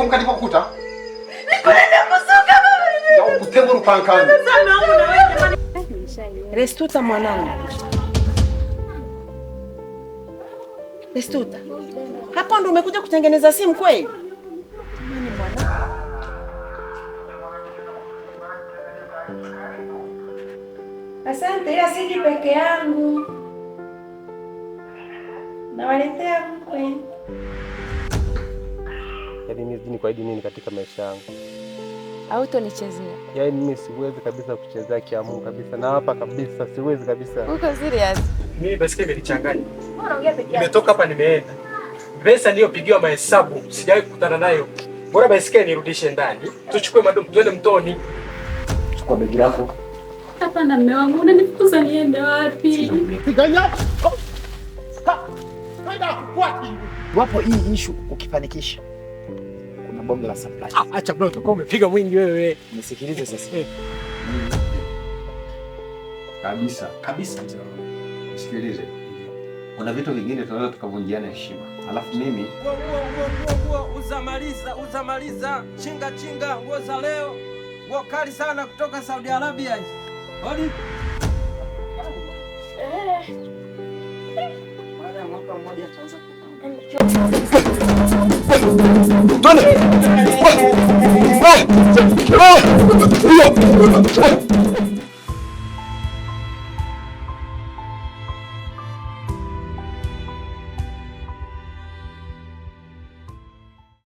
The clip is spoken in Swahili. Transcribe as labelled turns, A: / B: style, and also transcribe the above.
A: Kumbuka nilipokukuta.
B: Nikuletea kusuka baba.
A: Ya kutembo rupankani.
B: Sana wangu na wewe jamani.
C: Restuta mwanangu. Restuta. Hapo ndo umekuja kutengeneza simu kweli? Jamani mwanangu. Asante, ila siji peke yangu. Nawaletea mkwe.
D: Yaani mimi sijui nikuahidi nini katika maisha yangu.
E: Au utonichezea?
D: Yaani mimi siwezi kabisa kuchezea kiamu kabisa. Na hapa kabisa siwezi kabisa.
E: Uko serious?
D: Mimi basi imenichanganya. Nimetoka hapa nimeenda. Pesa niliyopigiwa mahesabu sijawahi kukutana nayo. Bora basi nirudishe ndani. Tuchukue madomo twende mtoni. Chukua begi lako.
F: Hapana mume wangu, unanifukuza niende wapi?
A: Piganya. Kwenda kufuati.
G: Wapo hii issue ukifanikisha. Kuna bonge la surprise.
D: Acha bro, utakuwa umepiga mwingi wewe.
G: Nisikilize sasa.
A: Kabisa mzee wangu. Usikilize. Kuna vitu vingine tunaweza tukavunjiana heshima. Alafu mimi
H: uzamaliza chinga nguo za leo. Nguo kali sana kutoka Saudi Arabia. Hodi.
B: Baada ya mwaka mmoja ataanza
A: Twende!